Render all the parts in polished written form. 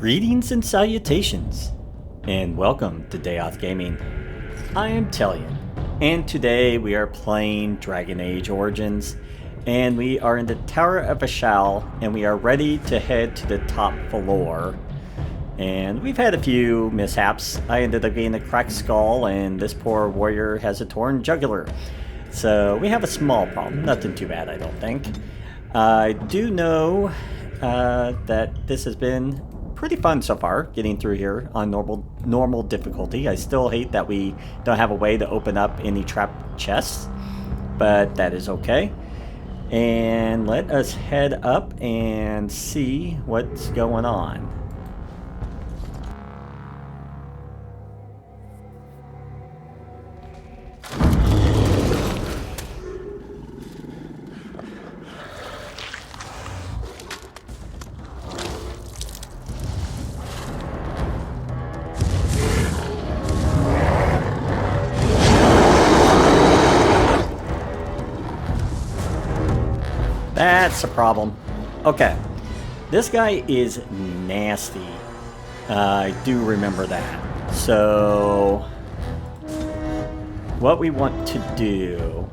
Greetings and salutations, and welcome to Dayoth Gaming. I am Tellian, and today we are playing Dragon Age Origins, and we are in the Tower of Ashal, and we are ready to head to the top floor. And we've had a few mishaps. I ended up getting a cracked skull, and this poor warrior has a torn jugular. So we have a small problem, nothing too bad I don't think. I do know that this has been pretty fun so far, getting through here on normal difficulty. I still hate that we don't have a way to open up any trapped chests, but that is okay. And let us head up and see what's going on. That's a problem. Okay. This guy is nasty. I do remember that. So, what we want to do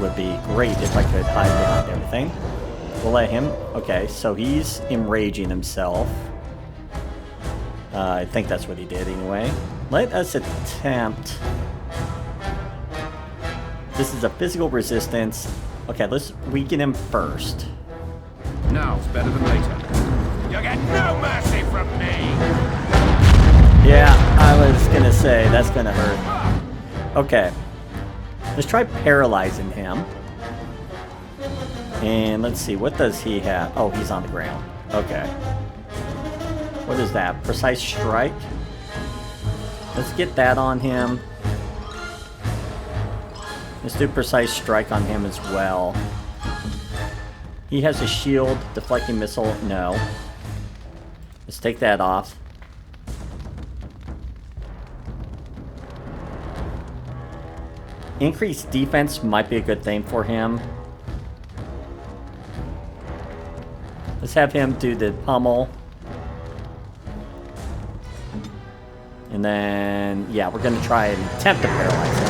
would be great if I could hide behind everything. We'll let him... Okay, so he's enraging himself. I think that's what he did anyway. Let us attempt... This is a physical resistance. Okay, let's weaken him first. Now's better than later. You'll get no mercy from me! Yeah, I was gonna say, that's gonna hurt. Okay. Let's try paralyzing him. And let's see, what does he have? Oh, he's on the ground. Okay. What is that? Precise strike? Let's get that on him. Let's do precise strike on him as well. He has a shield, deflecting missile. No. Let's take that off. Increased defense might be a good thing for him. Let's have him do the pummel. And then, yeah, we're going to try and attempt to paralyze him.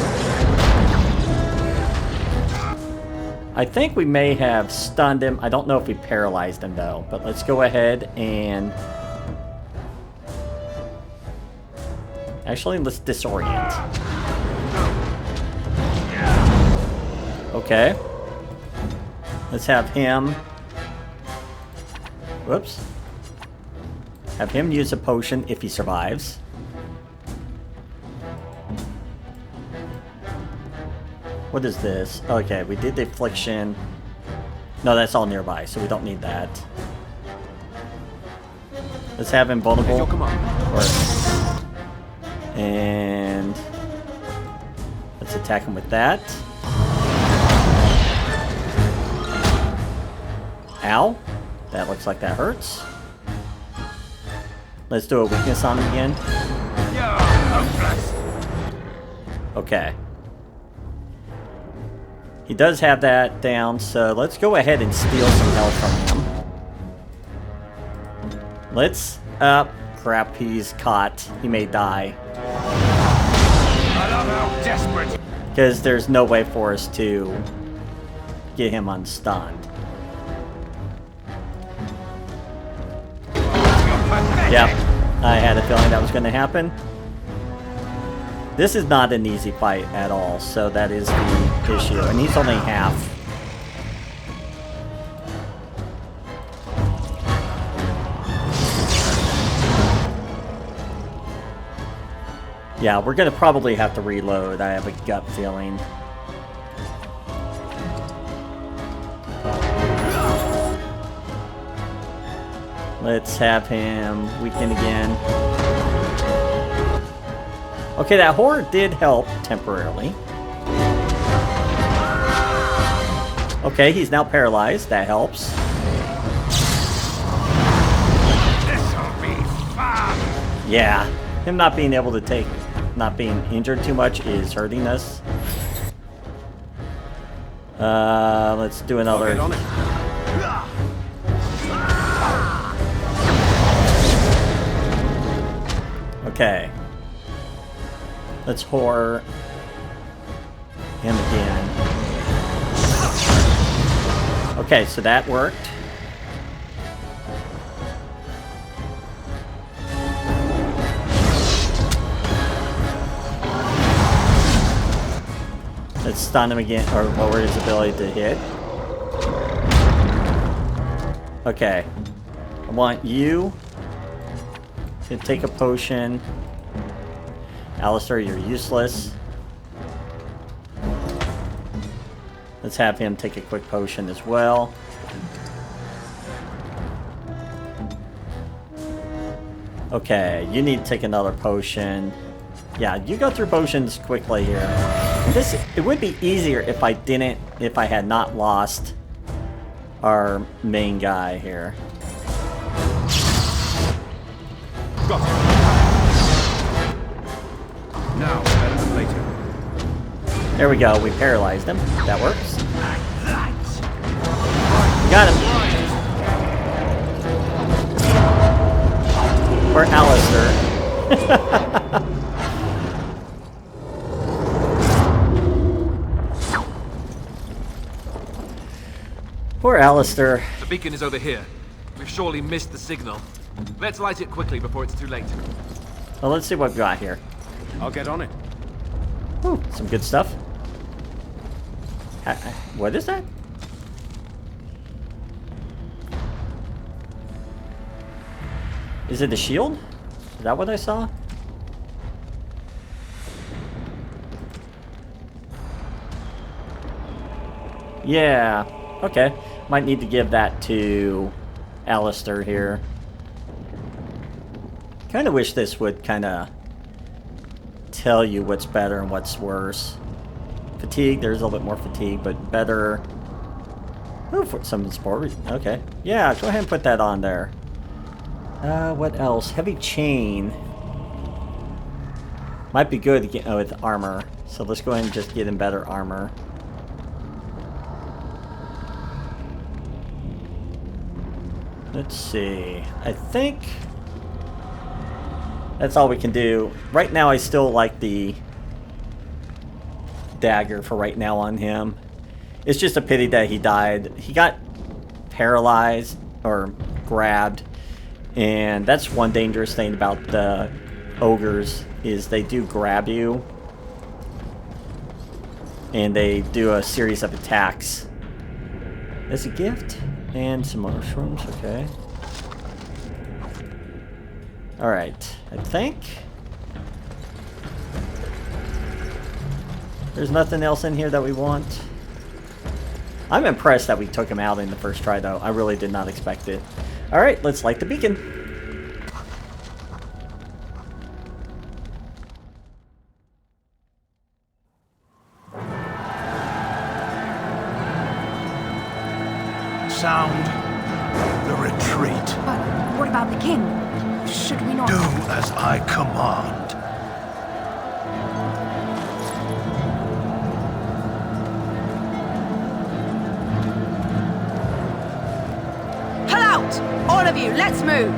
I think we may have stunned him. I don't know if we paralyzed him though, but let's go ahead and... Actually, let's disorient. Okay. Let's have him... Whoops. Have him use a potion if he survives. What is this? Okay, we did the affliction. No, that's all nearby, so we don't need that. Let's have him vulnerable. And let's attack him with that. Ow. That looks like that hurts. Let's do a weakness on him again. Okay. He does have that down, so let's go ahead and steal some health from him. Let's... crap, he's caught. He may die. I love how desperate... Because there's no way for us to get him unstunned. Yep, I had a feeling that was going to happen. This is not an easy fight at all, so that is the issue. And he's only half. Yeah, we're going to probably have to reload. I have a gut feeling. Let's have him weaken again. Okay, that horror did help temporarily. Okay, he's now paralyzed. That helps. This'll be fun. Yeah, him not being able to take, not being injured too much is hurting us. Let's do another. Okay. Let's whore him again. Okay, so that worked. Let's stun him again, or lower his ability to hit. Okay. I want you to take a potion. Alistair, you're useless. Let's have him take a quick potion as well. Okay, you need to take another potion. Yeah, you go through potions quickly here. It would be easier if I had not lost our main guy here. Got it. Now, better than later. There we go, we paralyzed him. That works. Got him. Or Alistair. Poor Alistair. The beacon is over here. We've surely missed the signal. Let's light it quickly before it's too late. Well, let's see what we've got here. I'll get on it. Ooh, some good stuff. What is that? Is it a shield? Is that what I saw? Yeah. Okay. Might need to give that to Alistair here. Kind of wish this would kind of tell you what's better and what's worse. Fatigue, there's a little bit more fatigue, but better. Oh, for some sport. Okay. Yeah, go ahead and put that on there. What else? Heavy chain. Might be good to get with armor. So let's go ahead and just get him better armor. Let's see. I think that's all we can do. Right now I still like the dagger for right now on him. It's just a pity that he died. He got paralyzed or grabbed, and that's one dangerous thing about the ogres is they do grab you and they do a series of attacks. There's a gift and some mushrooms. Okay. Alright, I think there's nothing else in here that we want. I'm impressed that we took him out in the first try, though. I really did not expect it. Alright, let's light the beacon. Sound the retreat. But what about the king? Should we not... Do as I command. Pull out! All of you, let's move!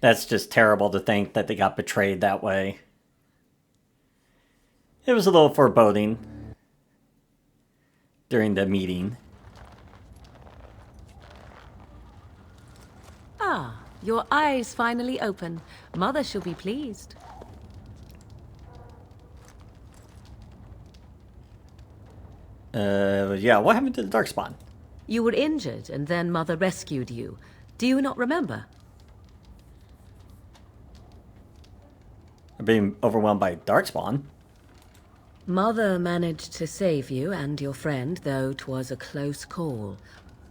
That's just terrible to think that they got betrayed that way. It was a little foreboding during the meeting. Ah, your eyes finally open. Mother shall be pleased. Yeah, what happened to the Darkspawn? You were injured, and then Mother rescued you. Do you not remember? Being overwhelmed by Darkspawn. Mother managed to save you and your friend, though 'twas a close call.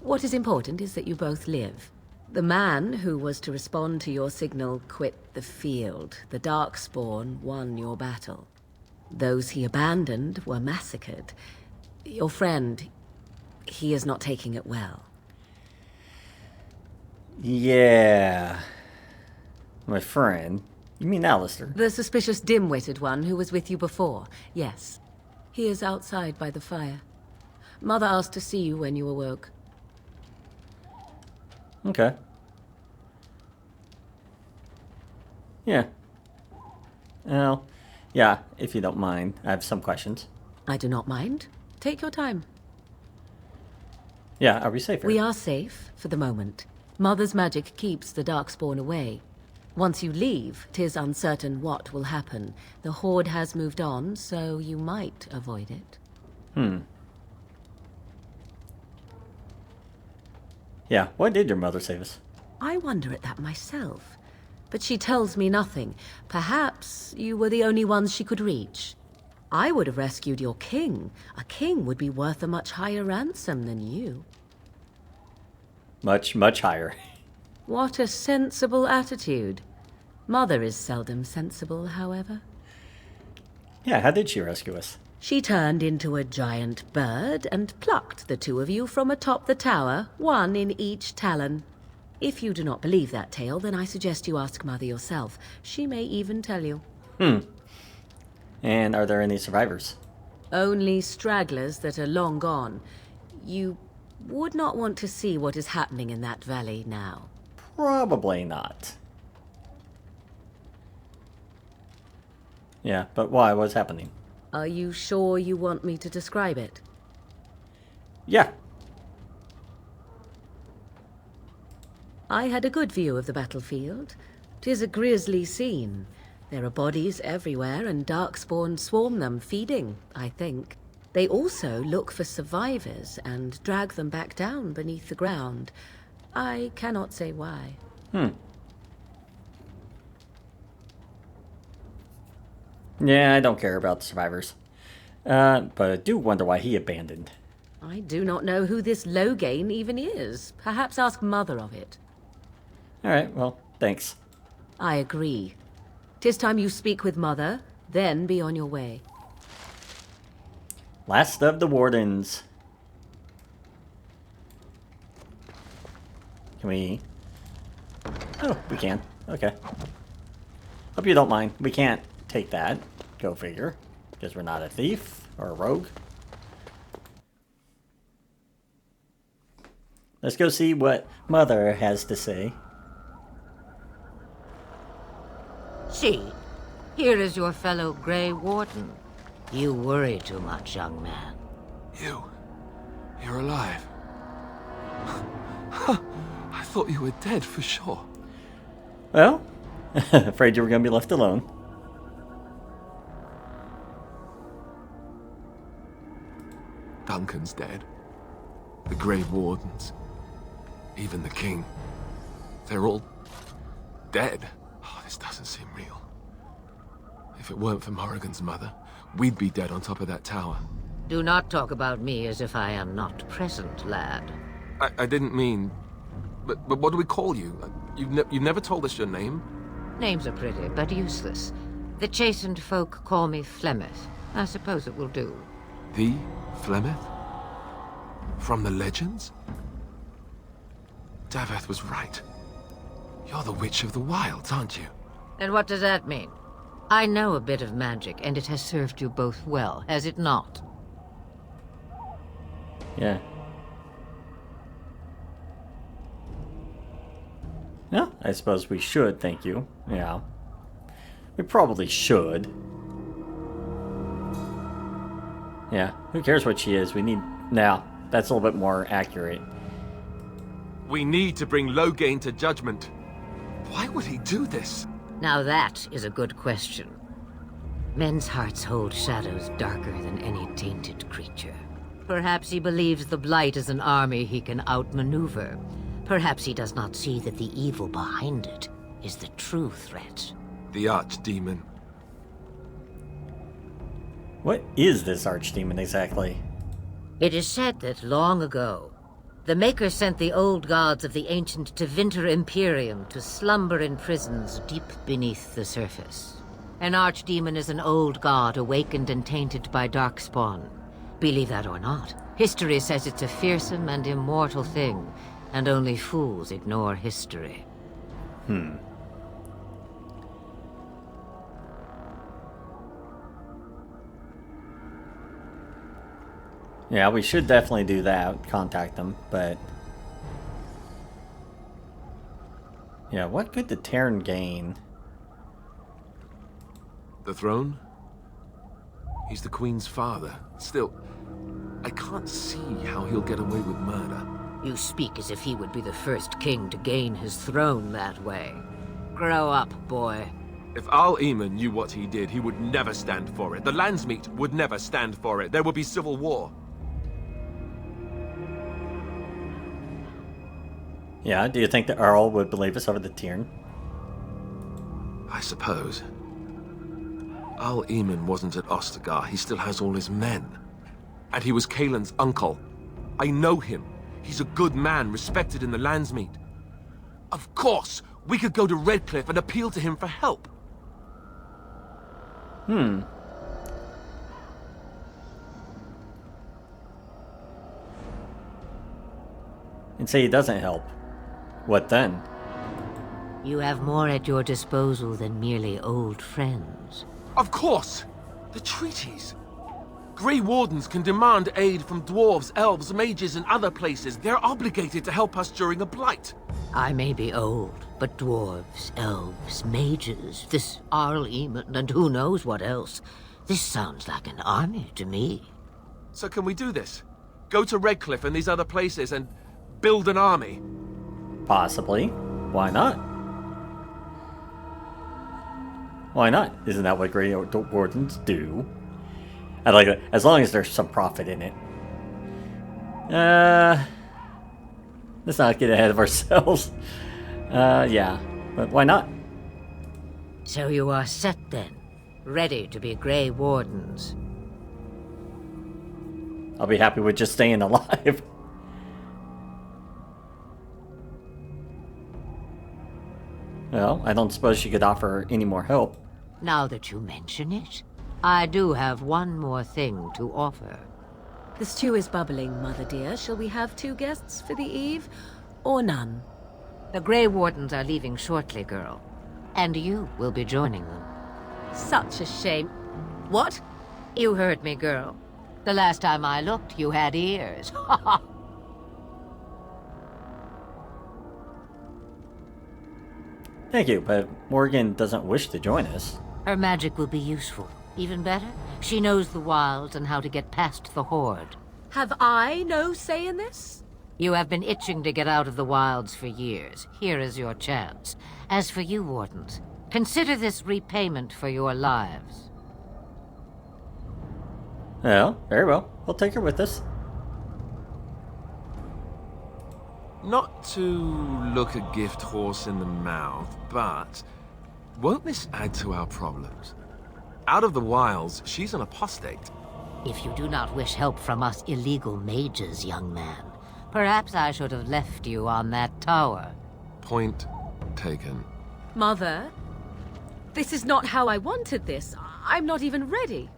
What is important is that you both live. The man who was to respond to your signal quit the field. The Darkspawn won your battle. Those he abandoned were massacred. Your friend, he is not taking it well. Yeah. My friend. You mean Alistair? The suspicious dim-witted one who was with you before, yes. He is outside by the fire. Mother asked to see you when you awoke. Okay. Yeah. Well, yeah, if you don't mind. I have some questions. I do not mind. Take your time. Yeah, are we safe here? We are safe, for the moment. Mother's magic keeps the Darkspawn away. Once you leave, 'tis uncertain what will happen. The Horde has moved on, so you might avoid it. Yeah, why did your mother save us? I wonder at that myself. But she tells me nothing. Perhaps you were the only ones she could reach. I would have rescued your king. A king would be worth a much higher ransom than you. Much, much higher. What a sensible attitude. Mother is seldom sensible, however. Yeah, how did she rescue us? She turned into a giant bird and plucked the two of you from atop the tower, one in each talon. If you do not believe that tale, then I suggest you ask Mother yourself. She may even tell you. And are there any survivors? Only stragglers that are long gone. You would not want to see what is happening in that valley now. Probably not. Yeah, but why? What's happening? Are you sure you want me to describe it? Yeah. I had a good view of the battlefield. 'Tis a grisly scene. There are bodies everywhere, and Darkspawn swarm them, feeding, I think. They also look for survivors and drag them back down beneath the ground. I cannot say why. Yeah, I don't care about the survivors. But I do wonder why he abandoned. I do not know who this Loghain even is. Perhaps ask Mother of it. Alright, well, thanks. I agree. 'Tis time you speak with Mother, then be on your way. Last of the Wardens. Can we... Oh, we can. Okay. Hope you don't mind. We can't take that. Go figure. Because we're not a thief or a rogue. Let's go see what Mother has to say. See, here is your fellow Grey Warden. You worry too much, young man. You're alive. I thought you were dead for sure. Well, afraid you were going to be left alone. Duncan's dead. The Grey Wardens. Even the king. They're all dead. Oh, this doesn't seem real. If it weren't for Morrigan's mother, we'd be dead on top of that tower. Do not talk about me as if I am not present, lad. I didn't mean... But what do we call you? You've never told us your name? Names are pretty, but useless. The chastened folk call me Flemeth. I suppose it will do. The Flemeth? From the legends? Daveth was right. You're the Witch of the Wilds, aren't you? And what does that mean? I know a bit of magic, and it has served you both well, has it not? Yeah. Yeah, I suppose we should, thank you. Yeah. We probably should. Yeah, who cares what she is? We need... Now, that's a little bit more accurate. We need to bring Loghain to judgment. Why would he do this? Now that is a good question. Men's hearts hold shadows darker than any tainted creature. Perhaps he believes the Blight is an army he can outmaneuver. Perhaps he does not see that the evil behind it is the true threat. The Archdemon. What is this archdemon exactly? It is said that long ago, the Maker sent the old gods of the ancient Tevinter Imperium to slumber in prisons deep beneath the surface. An archdemon is an old god awakened and tainted by Darkspawn. Believe that or not, history says it's a fearsome and immortal thing, and only fools ignore history. Yeah, we should definitely do that, contact them, but... Yeah, what could the Terran gain? The throne? He's the Queen's father. Still, I can't see how he'll get away with murder. You speak as if he would be the first king to gain his throne that way. Grow up, boy. If Al-Eamon knew what he did, he would never stand for it. The Landsmeet would never stand for it. There would be civil war. Yeah, do you think the Earl would believe us over the Tiern? I suppose. Al-Eamon wasn't at Ostagar. He still has all his men. And he was Kaelin's uncle. I know him. He's a good man, respected in the Landsmeet. Of course, we could go to Redcliffe and appeal to him for help. And say he doesn't help. What then? You have more at your disposal than merely old friends. Of course! The treaties! Grey Wardens can demand aid from dwarves, elves, mages, and other places. They're obligated to help us during a blight. I may be old, but dwarves, elves, mages, this Al-Eamon, and who knows what else. This sounds like an army to me. So can we do this? Go to Redcliffe and these other places and build an army? Possibly. Why not? Why not? Isn't that what Grey Wardens do? I like it, as long as there's some profit in it. Let's not get ahead of ourselves. Yeah, but why not? So you are set then, ready to be Grey Wardens. I'll be happy with just staying alive. Well, I don't suppose she could offer any more help. Now that you mention it, I do have one more thing to offer. The stew is bubbling, Mother dear. Shall we have 2 guests for the eve, or none? The Grey Wardens are leaving shortly, girl. And you will be joining them. Such a shame. What? You heard me, girl. The last time I looked, you had ears. Ha ha! Thank you, but Morgan doesn't wish to join us. Her magic will be useful. Even better, she knows the wilds and how to get past the Horde. Have I no say in this? You have been itching to get out of the wilds for years. Here is your chance. As for you, Wardens, consider this repayment for your lives. Well, very well. We'll take her with us. Not to look a gift horse in the mouth, but won't this add to our problems? Out of the wilds, she's an apostate. If you do not wish help from us illegal mages, young man, perhaps I should have left you on that tower. Point taken. Mother, this is not how I wanted this. I'm not even ready.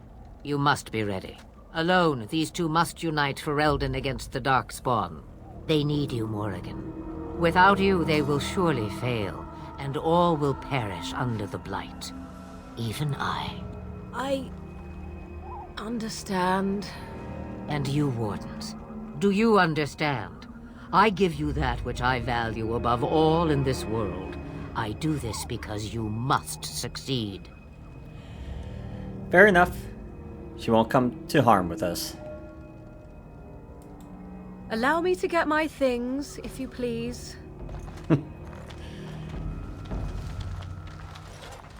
You must be ready. Alone, these two must unite Ferelden against the Darkspawn. They need you, Morrigan. Without you, they will surely fail, and all will perish under the Blight. Even I. I understand. And you, Wardens. Do you understand? I give you that which I value above all in this world. I do this because you must succeed. Fair enough. She won't come to harm with us. Allow me to get my things, if you please.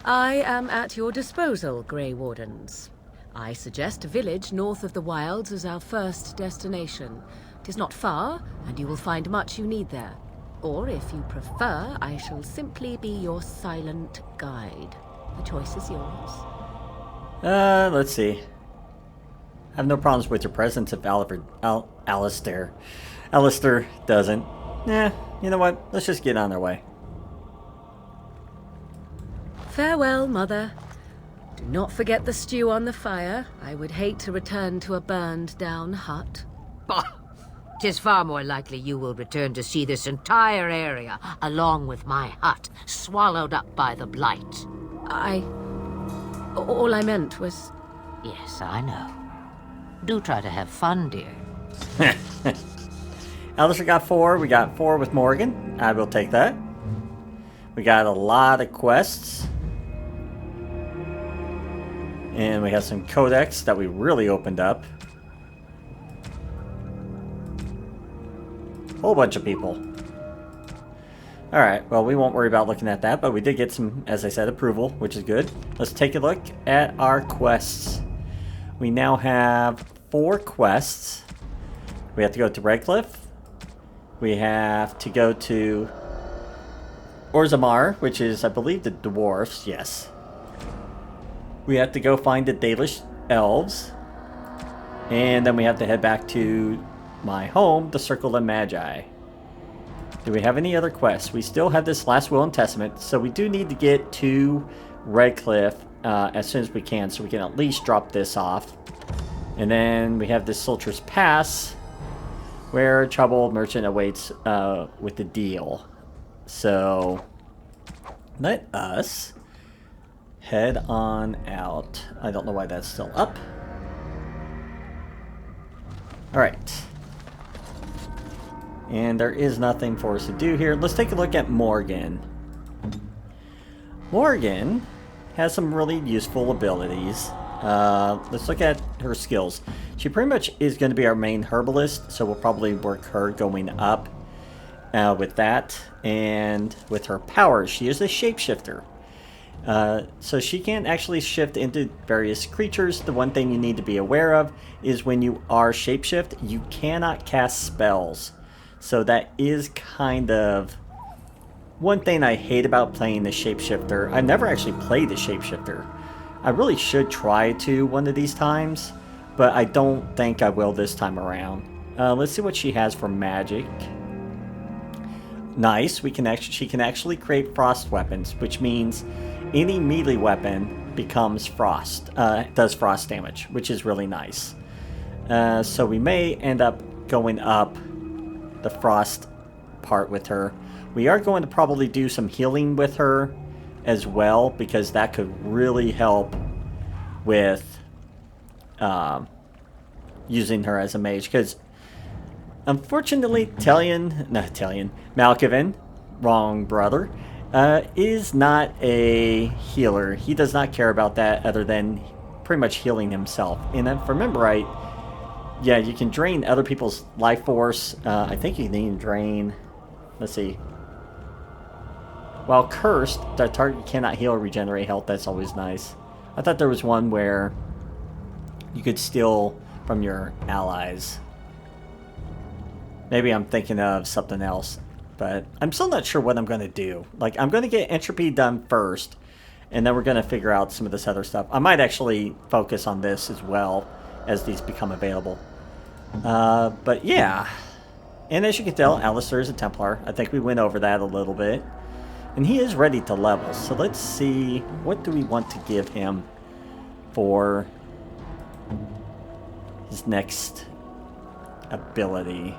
I am at your disposal, Grey Wardens. I suggest a village north of the wilds as our first destination. It is not far, and you will find much you need there. Or, if you prefer, I shall simply be your silent guide. The choice is yours. Let's see. I have no problems with your presence if Alistair doesn't. You know what? Let's just get on our way. Farewell, Mother. Do not forget the stew on the fire. I would hate to return to a burned-down hut. Bah! 'Tis far more likely you will return to see this entire area, along with my hut, swallowed up by the blight. All I meant was... Yes, I know. Do try to have fun, dear. Alistair got 4. We got 4 with Morgan. I will take that. We got a lot of quests. And we have some codex that we really opened up. Whole bunch of people. Alright, well, we won't worry about looking at that, but we did get some, as I said, approval, which is good. Let's take a look at our quests. We now have 4 quests. We have to go to Redcliffe. We have to go to Orzammar, which is, I believe, the dwarfs. Yes. We have to go find the Dalish elves. And then we have to head back to my home, the Circle of Magi. Do we have any other quests? We still have this Last Will and Testament, so we do need to get to Redcliffe as soon as we can, so we can at least drop this off. And then we have this Sultress Pass, where Troubled Merchant awaits with the deal. So let us head on out. I don't know why that's still up. Alright. And there is nothing for us to do here. Let's take a look at Morgan. Morgan has some really useful abilities. Let's look at her skills. She pretty much is going to be our main herbalist, so we'll probably work her going up with that. And with her powers, she is a shapeshifter. So she can actually shift into various creatures. The one thing you need to be aware of is when you are shapeshift, you cannot cast spells. So that is kind of one thing I hate about playing the shapeshifter. I've never actually played the shapeshifter. I really should try to one of these times, but I don't think I will this time around. Let's see what she has for magic. Nice. She can actually create frost weapons, which means any melee weapon becomes frost, does frost damage, which is really nice. So we may end up going up the frost part with her. We are going to probably do some healing with her as well, because that could really help with using her as a mage. Because unfortunately, Malkavin, wrong brother, is not a healer. He does not care about that other than pretty much healing himself. And if I remember right, yeah, you can drain other people's life force. I think you can even drain... Let's see. While cursed, the target cannot heal or regenerate health. That's always nice. I thought there was one where you could steal from your allies. Maybe I'm thinking of something else. But I'm still not sure what I'm going to do. Like, I'm going to get entropy done first. And then we're going to figure out some of this other stuff. I might actually focus on this as well as these become available. But yeah. And as you can tell, Alistair is a Templar. I think we went over that a little bit. And he is ready to level. So let's see, what do we want to give him for his next ability?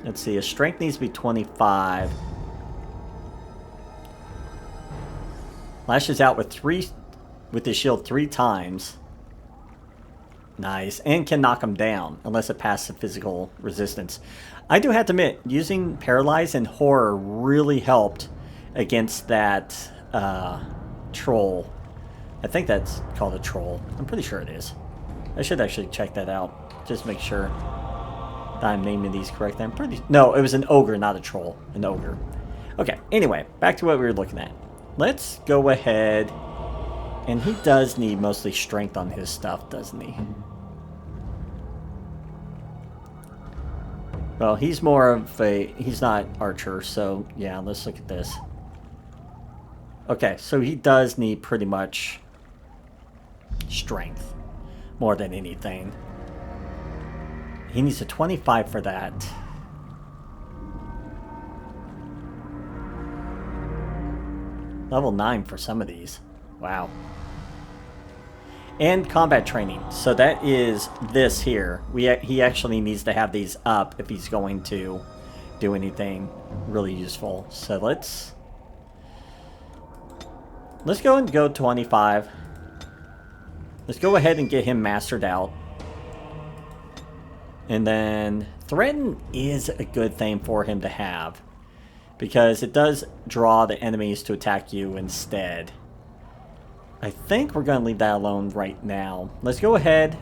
Let's see, his strength needs to be 25. Lashes out with his shield 3 times. Nice. And can knock them down, unless it passes physical resistance. I do have to admit, using Paralyze and Horror really helped against that troll. I think that's called a troll. I'm pretty sure it is. I should actually check that out. Just make sure that I'm naming these correctly. I'm pretty... No, it was an ogre, not a troll. An ogre. Okay, anyway, back to what we were looking at. Let's go ahead... And he does need mostly strength on his stuff, doesn't he? Well, he's more of a... He's not archer, so yeah, let's look at this. Okay, so he does need pretty much strength more than anything. He needs a 25 for that. Level 9 for some of these. Wow. And combat training. So that is this here. He actually needs to have these up if he's going to do anything really useful. So let's go and go 25. Let's go ahead and get him mastered out. And then Threaten is a good thing for him to have, because it does draw the enemies to attack you instead. I think we're going to leave that alone right now. Let's go ahead.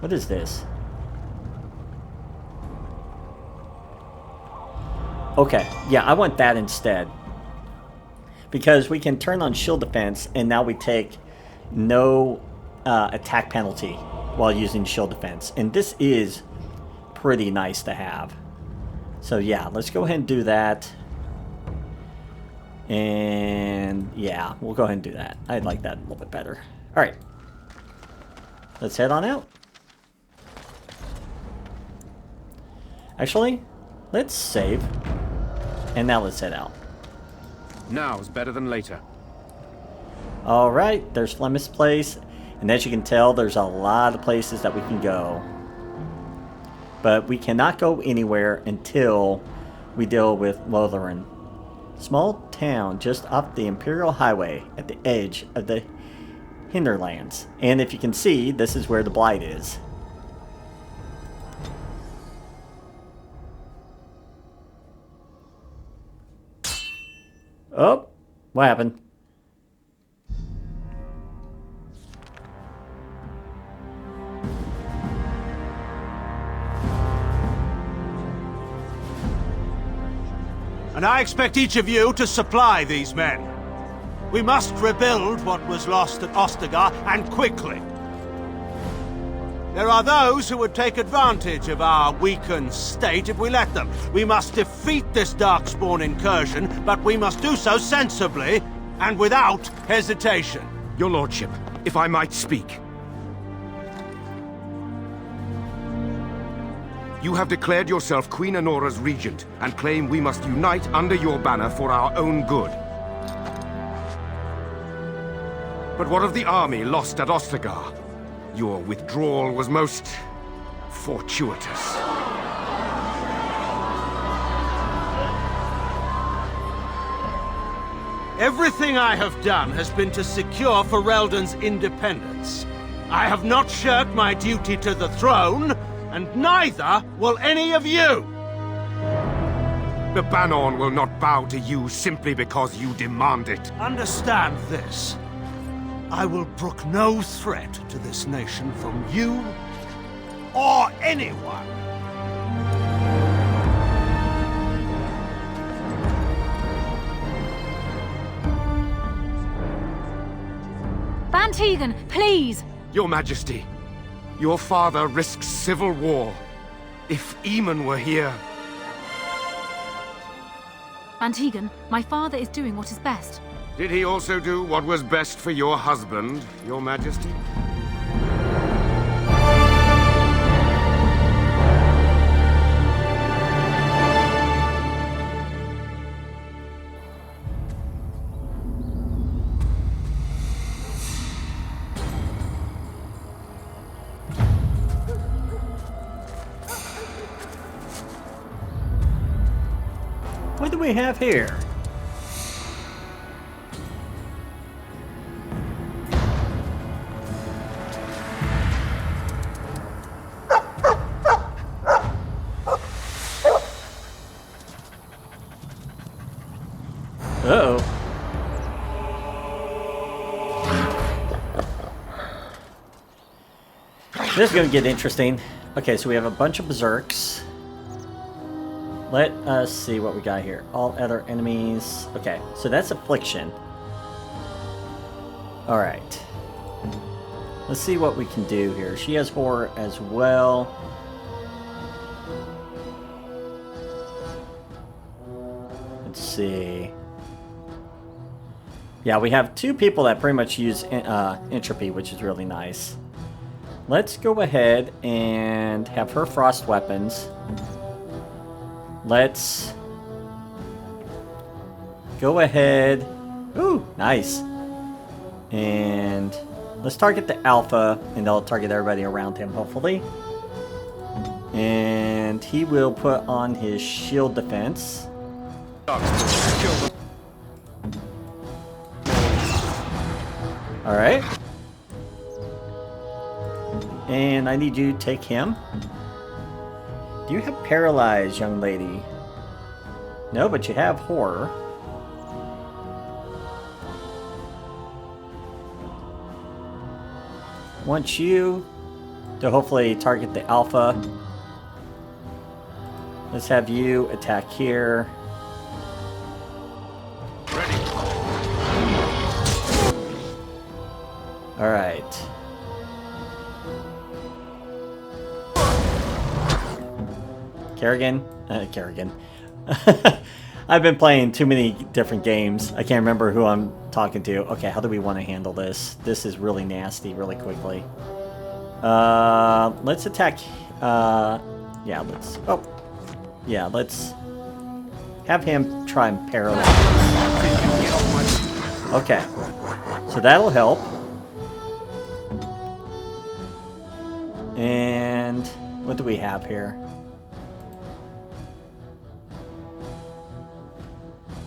What is this? Okay, yeah, I want that instead. Because we can turn on shield defense, and now we take no attack penalty while using shield defense. And this is pretty nice to have. So yeah, let's go ahead and do that. And yeah, we'll go ahead and do that. I'd like that a little bit better. Alright. Let's head on out. Actually, let's save. And now let's head out. Now's better than later. Alright, there's Flemeth's place. And as you can tell, there's a lot of places that we can go. But we cannot go anywhere until we deal with Lotharin. Small town just off the Imperial Highway at the edge of the Hinterlands. And if you can see, this is where the Blight is. Oh, what happened? And I expect each of you to supply these men. We must rebuild what was lost at Ostagar, and quickly. There are those who would take advantage of our weakened state if we let them. We must defeat this Darkspawn incursion, but we must do so sensibly and without hesitation. Your Lordship, if I might speak. You have declared yourself Queen Honora's regent, and claim we must unite under your banner for our own good. But what of the army lost at Ostagar? Your withdrawal was most fortuitous. Everything I have done has been to secure Ferelden's independence. I have not shirked my duty to the throne, and neither will any of you! The Banon will not bow to you simply because you demand it. Understand this. I will brook no threat to this nation from you or anyone. Van Tegan, please! Your Majesty, your father risks civil war. If Eamon were here... Van Tegan, my father is doing what is best. Did he also do what was best for your husband, Your Majesty? What do we have here? This is going to get interesting. Okay, so we have a bunch of berserks. Let us see what we got here. All other enemies. Okay, so that's affliction. Alright. Let's see what we can do here. She has horror as well. Let's see. Yeah, we have two people that pretty much use entropy, which is really nice. Let's go ahead and have her frost weapons. Let's go ahead. Ooh, nice. And let's target the alpha, and they'll target everybody around him, hopefully. And he will put on his shield defense. Alright. And I need you to take him. Do you have paralyzed, young lady? No, but you have horror. Want you to hopefully target the alpha. Let's have you attack here. Ready. Alright. Kerrigan. I've been playing too many different games. I can't remember who I'm talking to. Okay, how do we want to handle this? This is really nasty, really quickly. Let's attack. Yeah, let's. Oh, yeah, let's have him try and paralyze. Okay, so that'll help. And what do we have here?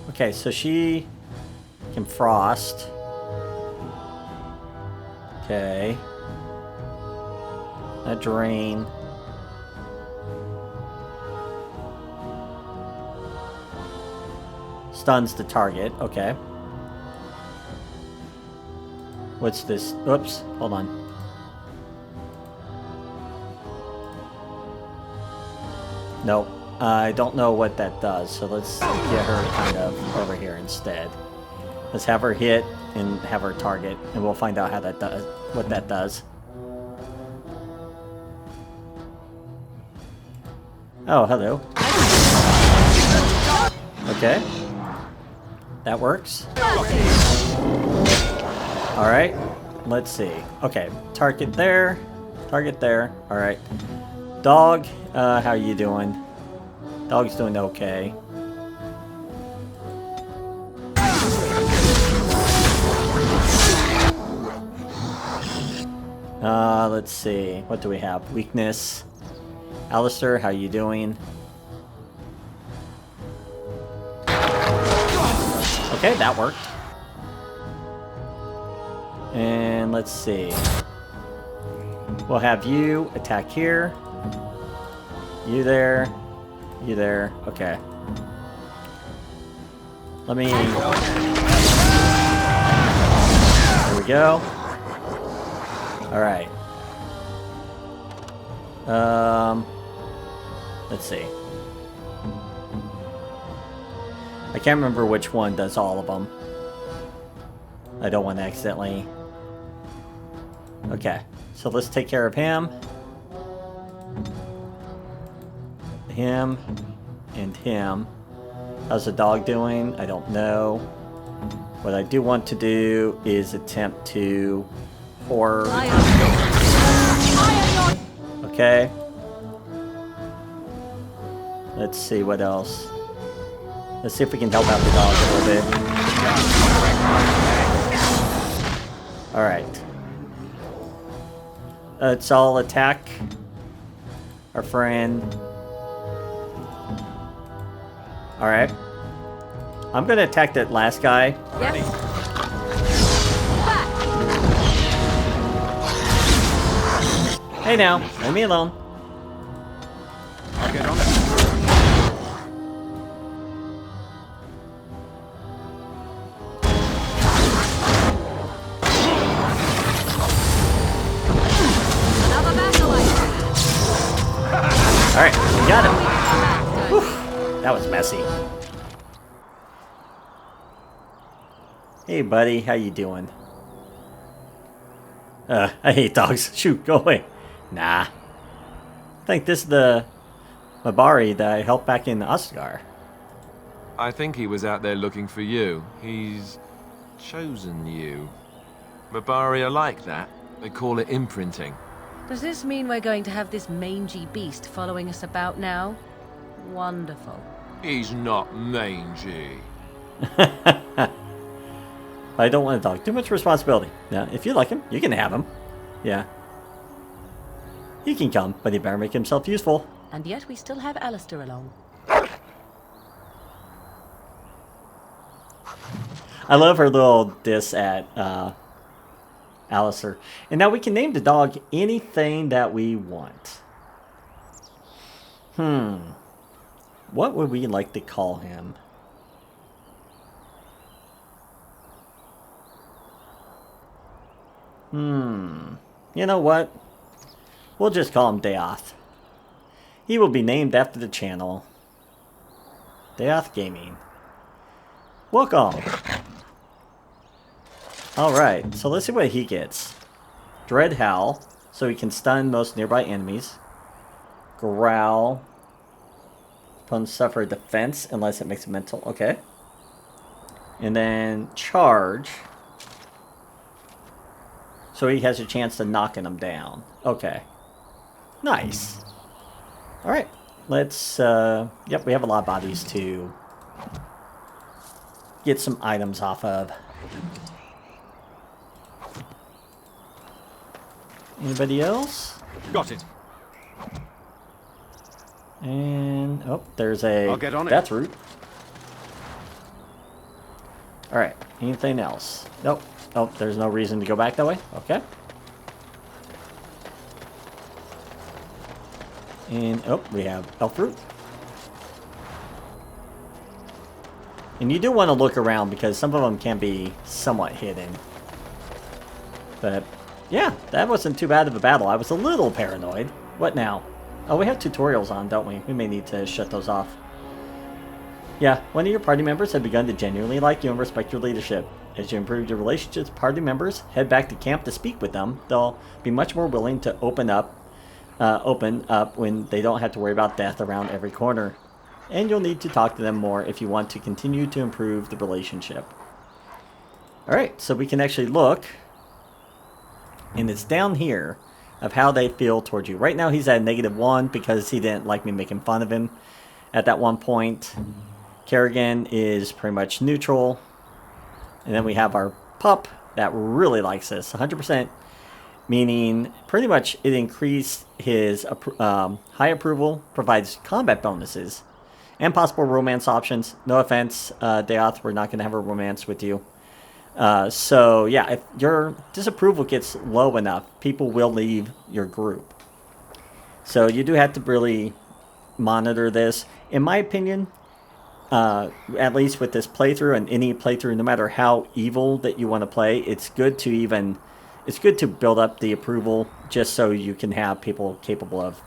Okay, so she can frost. Okay. That drain. Stuns the target. Okay. What's this? Oops. Hold on. Nope. I don't know what that does, so let's get her kind of over here instead. Let's have her hit and have her target, and we'll find out how that does, what that does. Oh, hello. Okay. That works. Alright. Let's see. Okay. Target there. Target there. Alright. Dog, how are you doing? Dog's doing okay. Let's see. What do we have? Weakness. Alistair, how you doing? Okay, that worked. And let's see. We'll have you attack here. You there. You there. Okay. Let me... There we go. Alright. Let's see. I can't remember which one does all of them. I don't want to accidentally... Okay. So let's take care of him. Him and him. How's the dog doing? I don't know. What I do want to do is attempt to horror. Okay. Let's see what else. Let's see if we can help out the dog a little bit. Alright. Let's all attack our friend. Alright. I'm gonna attack that last guy. Yes. Hey now, leave me alone. I'll get on it. Another battle. got him. Whew, that was messy. Hey, buddy, how you doing? I hate dogs. Shoot, go away. Nah. I think this is the Mabari that I helped back in Ostgar. I think he was out there looking for you. He's chosen you. Mabari are like that. They call it imprinting. Does this mean we're going to have this mangy beast following us about now? Wonderful. He's not mangy. I don't want a dog. Too much responsibility. Now, if you like him, you can have him. Yeah. He can come, but he better make himself useful. And yet we still have Alistair along. I love her little diss at Alistair. And now we can name the dog anything that we want. What would we like to call him? You know what? We'll just call him Daoth. He will be named after the channel. Daoth Gaming. Welcome! Alright, so let's see what he gets. Dread Howl, so he can stun most nearby enemies. Growl. Opponents suffer defense unless it makes a mental. Okay. And then Charge. So he has a chance to knocking them down. Okay. Nice. Alright. Let's, yep, we have a lot of bodies to get some items off of. Anybody else? Got it. And, oh, there's a I'll get on it. death root. Alright, anything else? Nope. Oh, there's no reason to go back that way? Okay. And, oh, we have elf root. And you do want to look around because some of them can be somewhat hidden. But, yeah, that wasn't too bad of a battle. I was a little paranoid. What now? Oh, we have tutorials on, don't we? We may need to shut those off. Yeah, one of your party members have begun to genuinely like you and respect your leadership. As you improve your relationships with party members, head back to camp to speak with them. They'll be much more willing to open up when they don't have to worry about death around every corner. And you'll need to talk to them more if you want to continue to improve the relationship. Alright, so we can actually look. And it's down here of how they feel towards you. Right now he's at -1 because he didn't like me making fun of him at that one point. Kerrigan is pretty much neutral. And then we have our pup that really likes this. 100%, meaning pretty much it increased his high approval, provides combat bonuses, and possible romance options. No offense, Daoth, we're not going to have a romance with you. So, yeah, if your disapproval gets low enough, people will leave your group. So you do have to really monitor this. In my opinion, at least with this playthrough and any playthrough, no matter how evil that you want to play, it's good to build up the approval just so you can have people capable of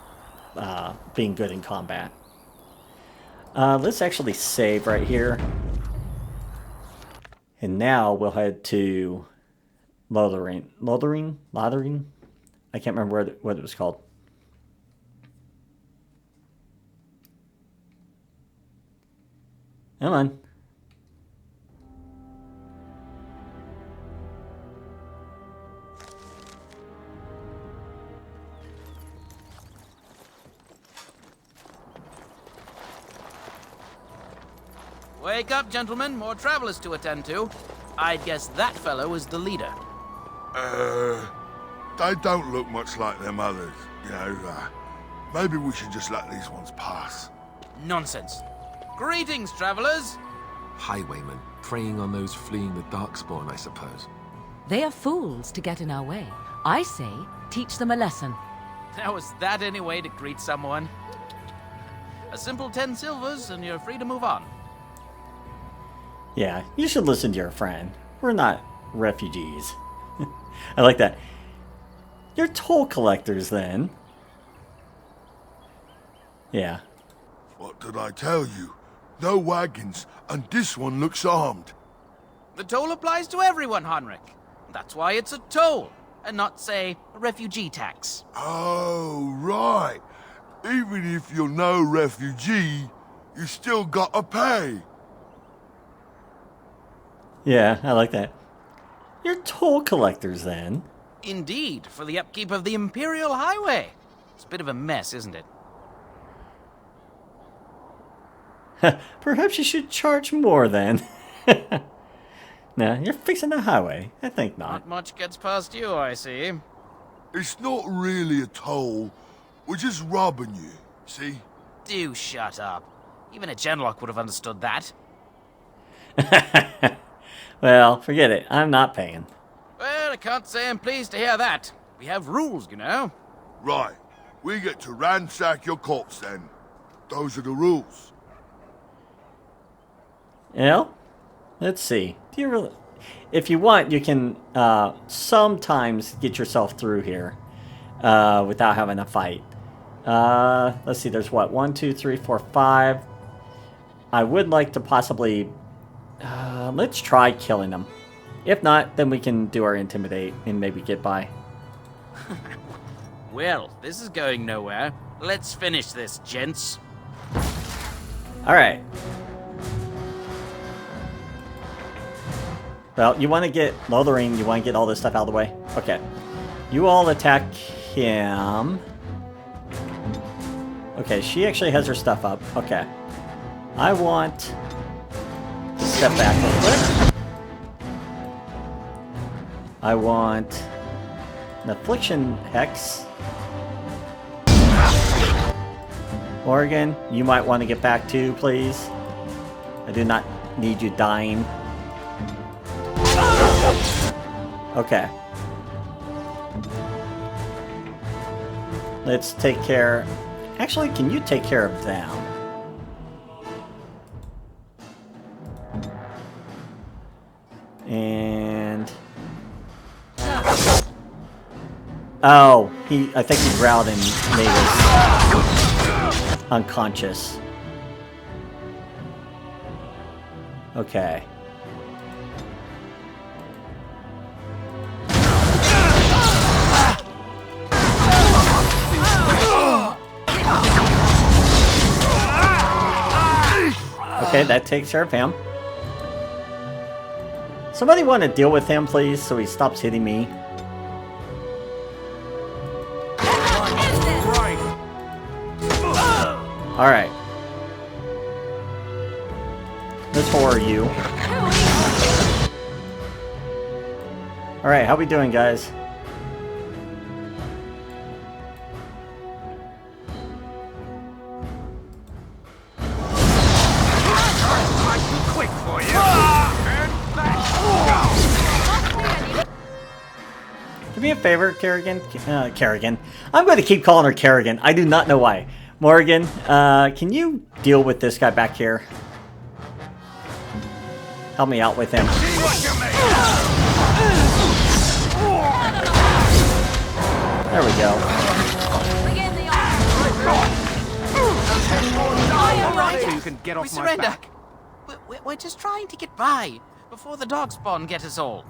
being good in combat. Let's actually save right here. And now we'll head to Lothering. I can't remember what it was called. Come on. Wake up, gentlemen. More travelers to attend to. I'd guess that fellow is the leader. They don't look much like them others, you know. Maybe we should just let these ones pass. Nonsense. Greetings, travelers. Highwaymen, preying on those fleeing the Darkspawn, I suppose. They are fools to get in our way. I say, teach them a lesson. Now, is that any way to greet someone? A simple 10 silvers and you're free to move on. Yeah, you should listen to your friend. We're not refugees. I like that. You're toll collectors, then. Yeah, What did I tell you? No wagons, and this one looks armed. The toll applies to everyone, Heinrich. That's why it's a toll, and not, say, a refugee tax. Oh, right. Even if you're no refugee, you still gotta pay. Yeah, I like that. You're toll collectors, then. Indeed, for the upkeep of the Imperial Highway. It's a bit of a mess, isn't it? Perhaps you should charge more, then. Nah, you're fixing the highway. I think not. Not much gets past you, I see. It's not really a toll. We're just robbing you, see? Do shut up. Even a genlock would have understood that. Well, forget it. I'm not paying. Well, I can't say I'm pleased to hear that. We have rules, you know. Right. We get to ransack your corpse, then. Those are the rules. Well, let's see. Do you really... If you want, you can sometimes get yourself through here without having a fight. Let's see, there's what? 1, 2, 3, 4, 5. I would like to possibly... let's try killing them. If not, then we can do our intimidate and maybe get by. Well, this is going nowhere. Let's finish this, gents. Alright. Well, you want to get Lothering, you want to get all this stuff out of the way? Okay. You all attack him. Okay, she actually has her stuff up. Okay. I want to step back real quick. I want an Affliction Hex. Morgan, you might want to get back too, please. I do not need you dying. Okay. Let's take care... Actually, can you take care of them? And... Oh, I think he growled and made us unconscious. Okay. Okay, that takes care of him. Somebody want to deal with him, please, so he stops hitting me. Alright. Let's horror you. Alright, how we doing, guys? Do me a favor, Kerrigan. Kerrigan. I'm going to keep calling her Kerrigan. I do not know why. Morgan, can you deal with this guy back here? Help me out with him. There we go. Alright, So you can get off we my surrender. back. We're just trying to get by before the Darkspawn get us all.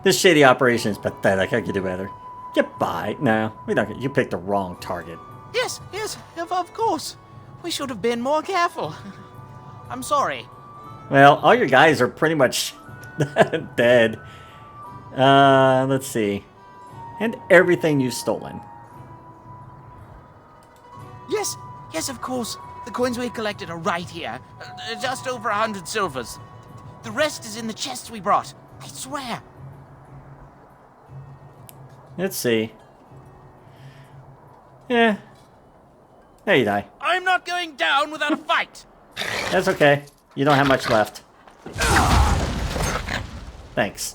This shady operation is pathetic. I could do better. Get by. No, we don't. You picked the wrong target. Yes, of course. We should have been more careful. I'm sorry. Well, all your guys are pretty much dead. Let's see. And everything you've stolen. Yes, of course. The coins we collected are right here. Just over 100 silvers. The rest is in the chests we brought. I swear. Let's see. Yeah. There you die. I'm not going down without a fight. That's okay. You don't have much left. Thanks.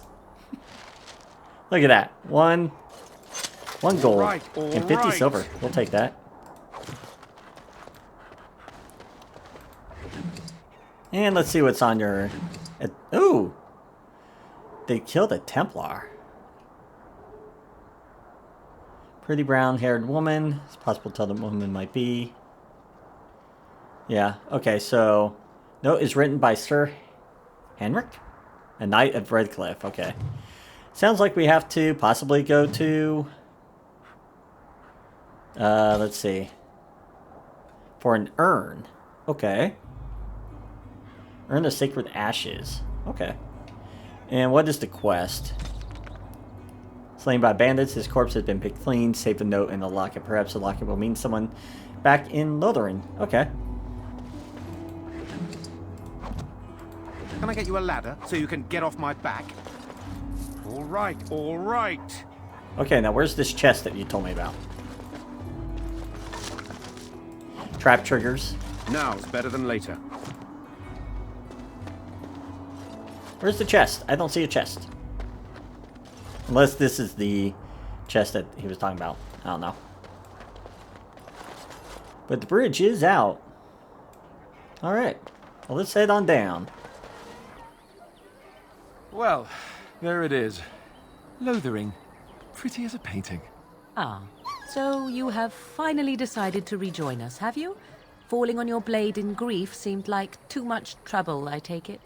Look at that. One gold and 50 silver. We'll take that. And let's see what's on your... Ooh! They killed a Templar. Pretty brown-haired woman. It's possible to tell the woman might be. Yeah, okay, so... Note is written by Sir Henrik? A Knight of Redcliffe, okay. Sounds like we have to possibly go to... let's see. For an urn. Okay. Urn of Sacred Ashes. Okay. And what is the quest? Slain by bandits, his corpse has been picked clean. Save a note in the locket. Perhaps the locket will mean someone back in Lotharing. Okay. Can I get you a ladder so you can get off my back? All right, all right. Okay, now where's this chest that you told me about? Trap triggers. Now's better than later. Where's the chest? I don't see a chest. Unless this is the chest that he was talking about. I don't know. But the bridge is out. Alright. Well, let's head on down. Well, there it is. Lothering. Pretty as a painting. Ah, so you have finally decided to rejoin us, have you? Falling on your blade in grief seemed like too much trouble, I take it.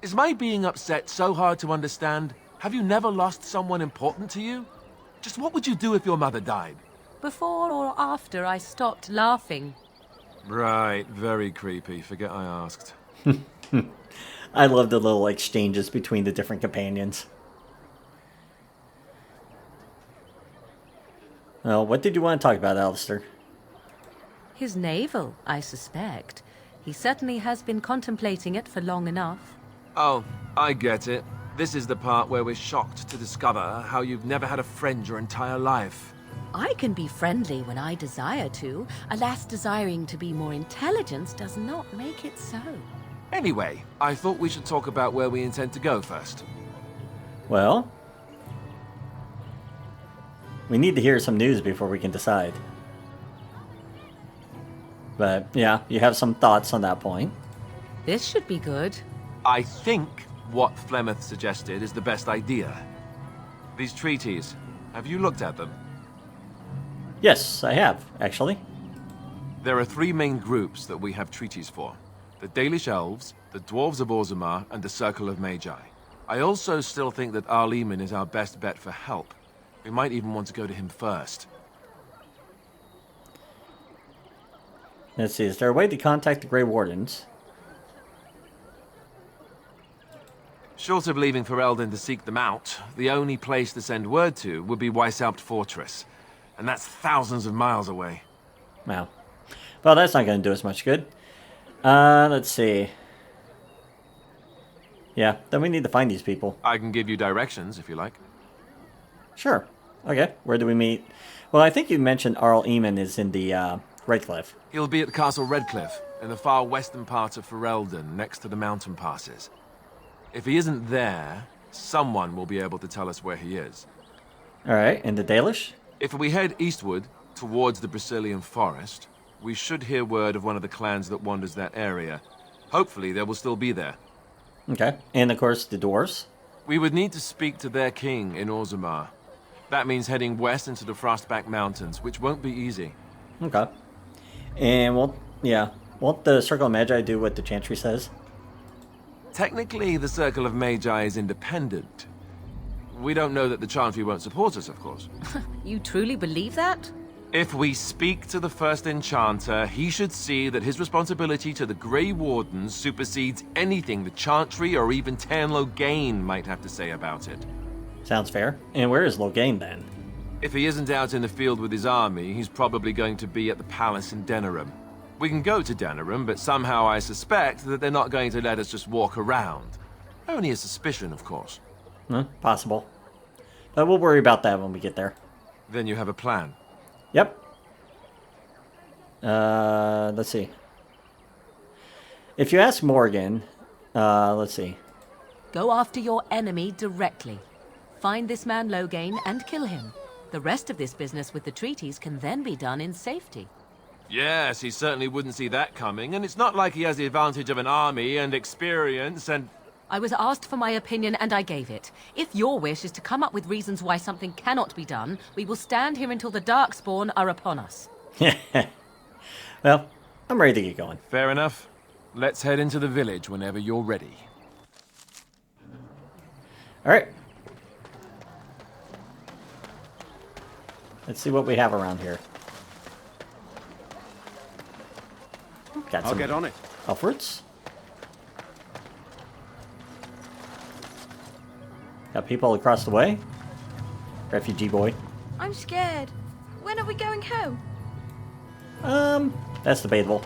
Is my being upset so hard to understand? Have you never lost someone important to you? Just what would you do if your mother died? Before or after I stopped laughing? Right, very creepy. Forget I asked. I love the little exchanges between the different companions. Well, what did you want to talk about, Alistair? His navel, I suspect. He certainly has been contemplating it for long enough. Oh, I get it. This is the part where we're shocked to discover how you've never had a friend your entire life. I can be friendly when I desire to. Alas, desiring to be more intelligent does not make it so. Anyway, I thought we should talk about where we intend to go first. Well, we need to hear some news before we can decide. But, yeah, you have some thoughts on that point. This should be good. I think what Flemeth suggested is the best idea. These treaties, have you looked at them? Yes, I have, actually. There are three main groups that we have treaties for. The Dalish Elves, the Dwarves of Orzammar, and the Circle of Magi. I also still think that Arleman is our best bet for help. We might even want to go to him first. Let's see, is there a way to contact the Grey Wardens? Short of leaving Ferelden to seek them out, the only place to send word to would be Weishaupt Fortress. And that's thousands of miles away. Wow. Well, that's not going to do us much good. Let's see. Yeah, then we need to find these people. I can give you directions, if you like. Sure. Okay, where do we meet? Well, I think you mentioned Arl Eamon is in the, Redcliffe. He'll be at Castle Redcliffe, in the far western part of Ferelden, next to the mountain passes. If he isn't there, someone will be able to tell us where he is. Alright, and the Dalish? If we head eastward, towards the Brecilian Forest, we should hear word of one of the clans that wanders that area. Hopefully, they will still be there. Okay, and of course, the Dwarves? We would need to speak to their king in Orzammar. That means heading west into the Frostback Mountains, which won't be easy. Okay. And won't the Circle of Magi do what the Chantry says? Technically, the Circle of Magi is independent. We don't know that the Chantry won't support us, of course. You truly believe that? If we speak to the first enchanter, he should see that his responsibility to the Grey Wardens supersedes anything the Chantry or even Tan Loghain might have to say about it. Sounds fair. And where is Loghain then? If he isn't out in the field with his army, he's probably going to be at the palace in Denerim. We can go to Denerim, but somehow I suspect that they're not going to let us just walk around. Only a suspicion, of course. Possible. But we'll worry about that when we get there. Then you have a plan. Yep. Let's see. If you ask Morgan, let's see. Go after your enemy directly. Find this man Loghain and kill him. The rest of this business with the treaties can then be done in safety. Yes, he certainly wouldn't see that coming, and it's not like he has the advantage of an army and experience and... I was asked for my opinion and I gave it. If your wish is to come up with reasons why something cannot be done, we will stand here until the Darkspawn are upon us. Well, I'm ready to get going. Fair enough. Let's head into the village whenever you're ready. Alright. Let's see what we have around here. Got I'll some get on it. upwards. Got people across the way. Refugee boy. I'm scared. When are we going home? That's debatable.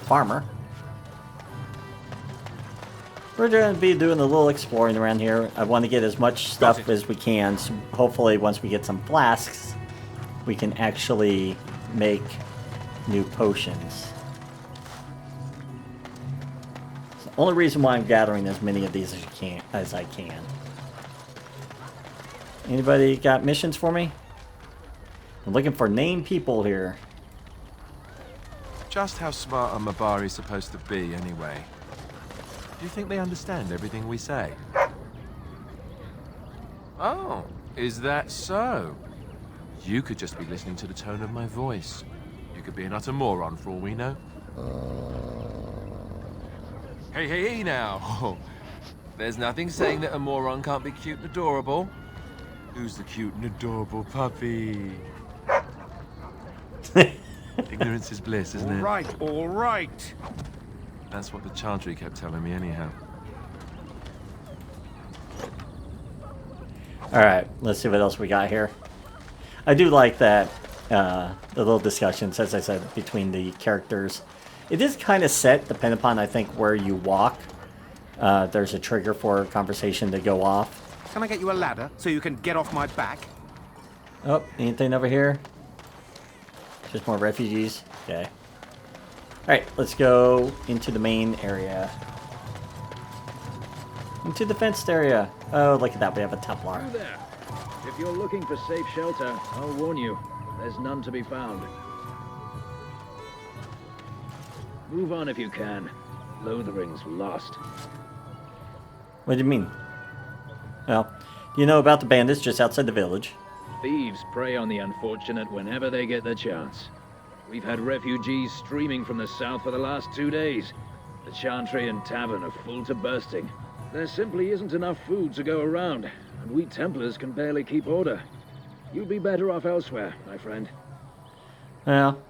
Farmer. We're going to be doing a little exploring around here. I want to get as much stuff as we can. So hopefully once we get some flasks, we can actually make new potions. It's the only reason why I'm gathering as many of these as I can. Anybody got missions for me? I'm looking for named people here. Just how smart are Mabari supposed to be, anyway? Do you think they understand everything we say? Oh, is that so? You could just be listening to the tone of my voice. You could be an utter moron for all we know. Hey now! There's nothing saying that a moron can't be cute and adorable. Who's the cute and adorable puppy? Ignorance is bliss, isn't it? All right. That's what the Chantry kept telling me anyhow. Alright, let's see what else we got here. I do like that, the little discussions, as I said, between the characters. It is kind of set, depending upon, I think, where you walk. There's a trigger for a conversation to go off. Can I get you a ladder so you can get off my back? Oh, anything over here? Just more refugees? Okay. Alright, let's go into the main area. Into the fenced area. Oh, look at that, we have a Templar. Hello there. If you're looking for safe shelter, I'll warn you, there's none to be found. Move on if you can. Lothering's lost. What do you mean? Well, you know about the bandits just outside the village. Thieves prey on the unfortunate whenever they get the chance. We've had refugees streaming from the south for the last 2 days. The Chantry and Tavern are full to bursting. There simply isn't enough food to go around, and we Templars can barely keep order. You'd be better off elsewhere, my friend. Well,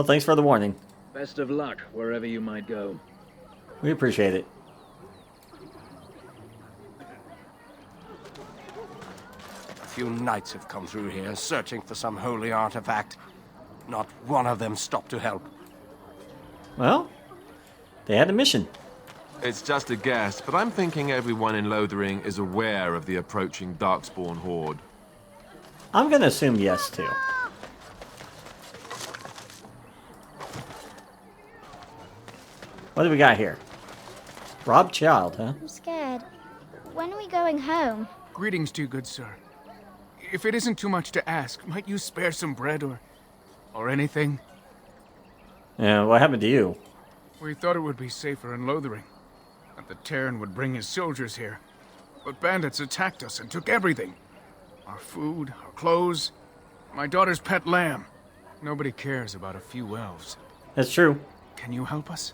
thanks for the warning. Best of luck wherever you might go. We appreciate it. A few knights have come through here, searching for some holy artifact. Not one of them stopped to help. Well, they had a mission. It's just a guess, but I'm thinking everyone in Lothering is aware of the approaching Darkspawn horde. I'm gonna assume yes, too. What do we got here? Rob Child, huh? I'm scared. When are we going home? Greetings to you, good sir. If it isn't too much to ask, might you spare some bread or anything? Yeah, what happened to you? We thought it would be safer in Lothering, that the Terran would bring his soldiers here. But bandits attacked us and took everything. Our food, our clothes, my daughter's pet lamb. Nobody cares about a few elves. That's true. Can you help us?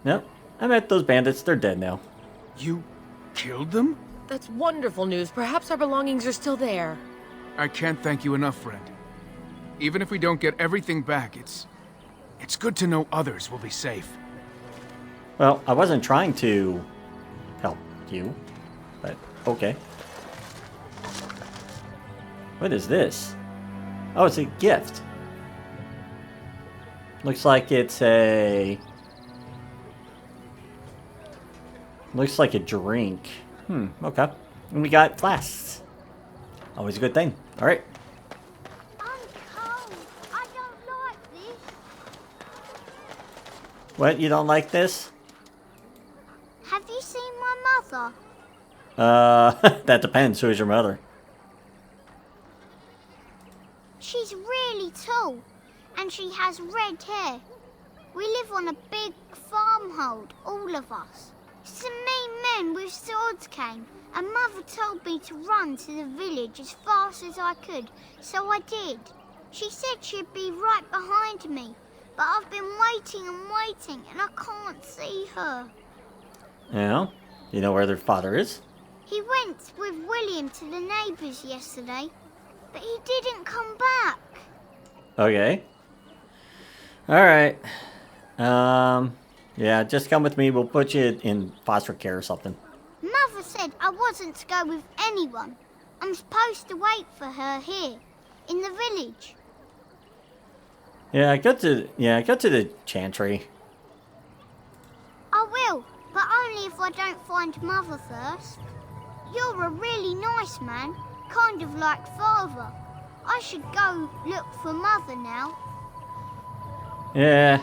Nope. I met those bandits. They're dead now. You killed them? That's wonderful news. Perhaps our belongings are still there. I can't thank you enough, friend. Even if we don't get everything back, it's good to know others will be safe. Well, I wasn't trying to help you, but okay. What is this? Oh, it's a gift. Looks like it's a... Looks like a drink. Okay. And we got flasks. Always a good thing. Alright. I'm cold. I don't like this. What? You don't like this? Have you seen my mother? That depends. Who is your mother? She's really tall, and she has red hair. We live on a big farmhold, all of us. Some mean men with swords came, and Mother told me to run to the village as fast as I could, so I did. She said she'd be right behind me, but I've been waiting and waiting, and I can't see her. Yeah? You know where their father is? He went with William to the neighbours yesterday, but he didn't come back. Okay. Alright. Yeah, just come with me. We'll put you in foster care or something. Mother said I wasn't to go with anyone. I'm supposed to wait for her here, in the village. Yeah, go to the chantry. I will, but only if I don't find Mother first. You're a really nice man, kind of like Father. I should go look for Mother now. Yeah.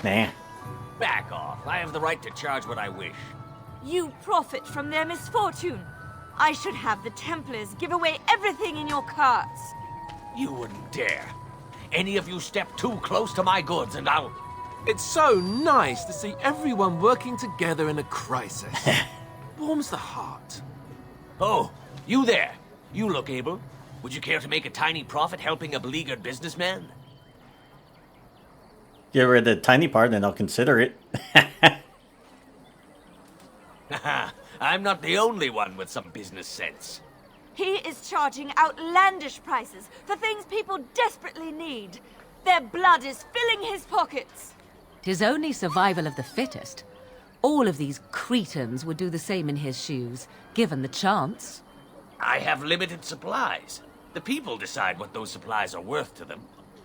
Nah. Back off. I have the right to charge what I wish. You profit from their misfortune. I should have the Templars give away everything in your carts. You wouldn't dare. Any of you step too close to my goods and I'll... It's so nice to see everyone working together in a crisis. Warms the heart. Oh, you there. You look able. Would you care to make a tiny profit helping a beleaguered businessman? Get rid of the tiny part and I'll consider it. I'm not the only one with some business sense. He is charging outlandish prices for things people desperately need. Their blood is filling his pockets. 'Tis only survival of the fittest. All of these cretins would do the same in his shoes, given the chance. I have limited supplies. The people decide what those supplies are worth to them.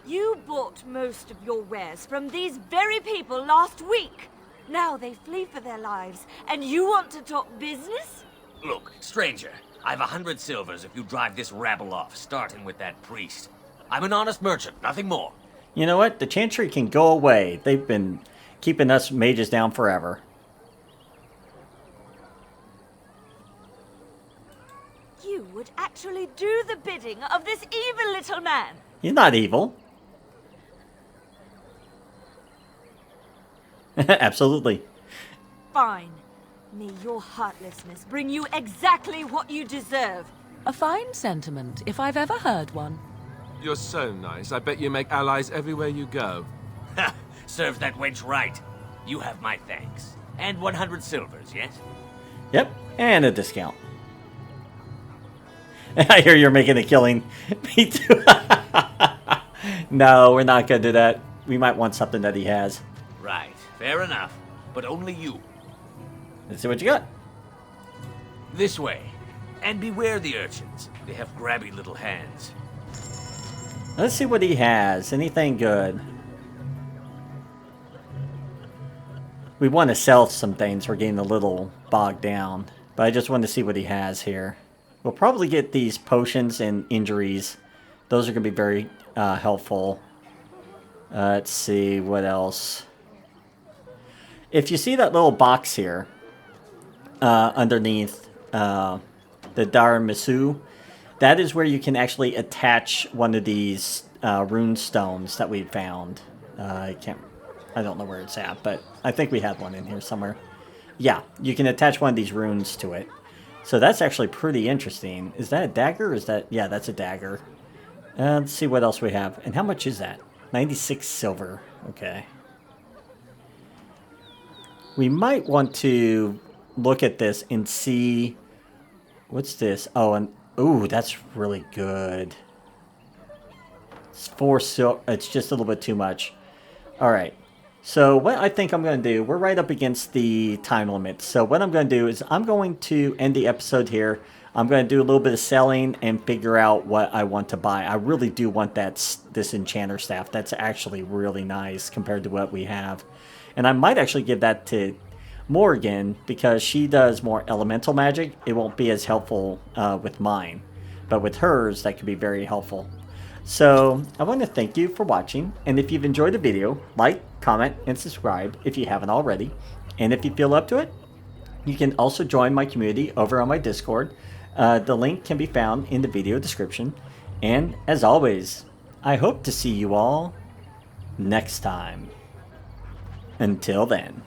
You bought most of your wares from these very people last week. Now they flee for their lives, and you want to talk business? Look, stranger, I've 100 silvers if you drive this rabble off, starting with that priest. I'm an honest merchant, nothing more. You know what? The chantry can go away. They've been keeping us mages down forever. You would actually do the bidding of this evil little man. He's not evil. Absolutely. Fine. May your heartlessness bring you exactly what you deserve. A fine sentiment, if I've ever heard one. You're so nice. I bet you make allies everywhere you go. Ha! Serve that wench right. You have my thanks. And 100 silvers, yes? Yep, and a discount. I hear you're making a killing. Me too. No, we're not going to do that. We might want something that he has. Right, fair enough. But only you. Let's see what you got. This way. And beware the urchins. They have grabby little hands. Let's see what he has. Anything good? We want to sell some things. We're getting a little bogged down. But I just want to see what he has here. We'll probably get these potions and injuries. Those are going to be very helpful. Let's see what else. If you see that little box here underneath the Darmisu, that is where you can actually attach one of these rune stones that we found. I don't know where it's at, but I think we had one in here somewhere. Yeah, you can attach one of these runes to it. So that's actually pretty interesting. Is that a dagger? Or is that... Yeah, that's a dagger. Let's see what else we have. And how much is that? 96 silver. Okay. We might want to look at this and see... What's this? Oh, and... Ooh, that's really good. It's 4 silver. It's just a little bit too much. Alright. So what I think I'm going to do, we're right up against the time limit. So what I'm going to do is I'm going to end the episode here. I'm going to do a little bit of selling and figure out what I want to buy. I really do want this enchanter staff. That's actually really nice compared to what we have. And I might actually give that to Morgan because she does more elemental magic. It won't be as helpful with mine. But with hers, that could be very helpful. So, I want to thank you for watching, and if you've enjoyed the video, like, comment, and subscribe if you haven't already. And if you feel up to it, you can also join my community over on my Discord. The link can be found in the video description. And as always, I hope to see you all next time. Until then.